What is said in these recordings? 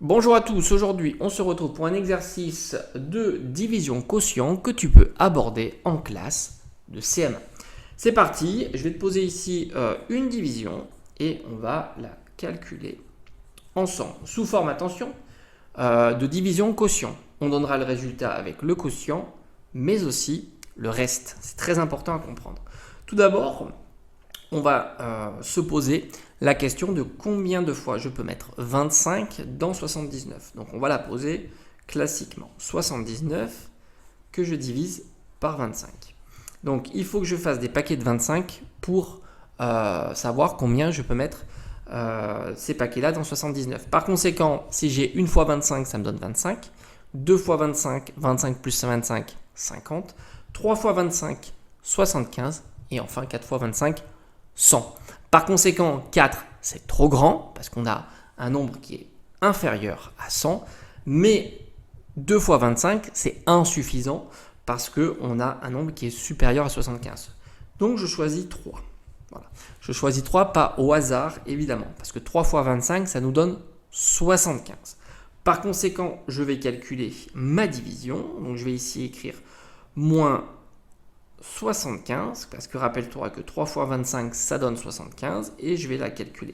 Bonjour à tous, aujourd'hui on se retrouve pour un exercice de division quotient que tu peux aborder en classe de CM1. C'est parti, je vais te poser ici une division et on va la calculer ensemble sous forme, attention, de division quotient. On donnera le résultat avec le quotient mais aussi le reste. C'est très important à comprendre. Tout d'abord, on va se poser la question de combien de fois je peux mettre 25 dans 79. Donc on va la poser classiquement. 79 que je divise par 25. Donc il faut que je fasse des paquets de 25 pour savoir combien je peux mettre ces paquets-là dans 79. Par conséquent, si j'ai une fois 25, ça me donne 25. 2 fois 25, 25 plus 25, 50. 3 fois 25, 75. Et enfin 4 fois 25, 100. Par conséquent, 4, c'est trop grand parce qu'on a un nombre qui est inférieur à 100. Mais 2 fois 25, c'est insuffisant parce qu'on a un nombre qui est supérieur à 75. Donc, je choisis 3. Voilà. Je choisis 3, pas au hasard, évidemment, parce que 3 fois 25, ça nous donne 75. Par conséquent, je vais calculer ma division. Donc, je vais ici écrire moins 75, parce que rappelle-toi que 3 fois 25, ça donne 75, et je vais la calculer.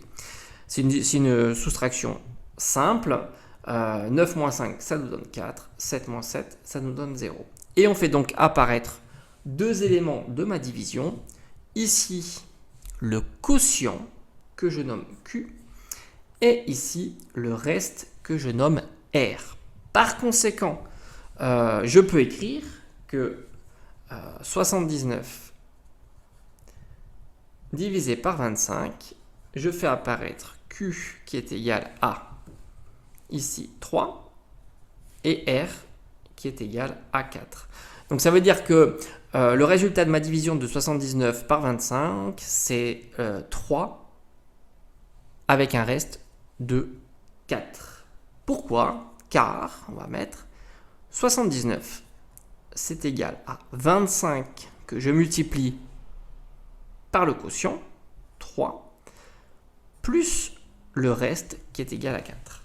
C'est une soustraction simple. 9 moins 5, ça nous donne 4. 7 moins 7, ça nous donne 0. Et on fait donc apparaître deux éléments de ma division. Ici, le quotient que je nomme Q, et ici, le reste que je nomme R. Par conséquent, je peux écrire que 79 divisé par 25, je fais apparaître Q qui est égal à, ici, 3, et R qui est égal à 4. Donc ça veut dire que le résultat de ma division de 79 par 25, c'est 3 avec un reste de 4. Pourquoi? Car, on va mettre 79, c'est égal à 25 que je multiplie par le quotient, 3, plus le reste qui est égal à 4.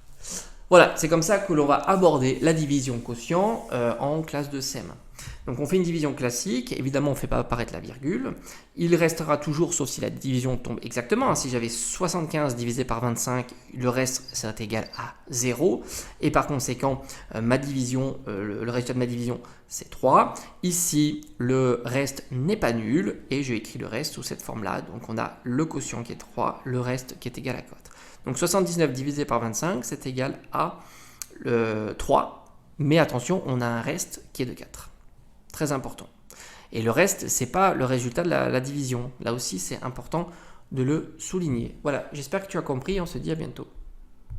Voilà, c'est comme ça que l'on va aborder la division quotient en classe de CM1. Donc on fait une division classique, évidemment on ne fait pas apparaître la virgule, il restera toujours, sauf si la division tombe exactement, si j'avais 75 divisé par 25, le reste serait égal à 0, et par conséquent ma division, le résultat de ma division c'est 3, ici le reste n'est pas nul, et je écris le reste sous cette forme-là, donc on a le quotient qui est 3, le reste qui est égal à 4. Donc 79 divisé par 25, c'est égal à 3, mais attention, on a un reste qui est de 4. Très important. Et le reste, ce n'est pas le résultat de la division. Là aussi, c'est important de le souligner. Voilà, j'espère que tu as compris. On se dit à bientôt.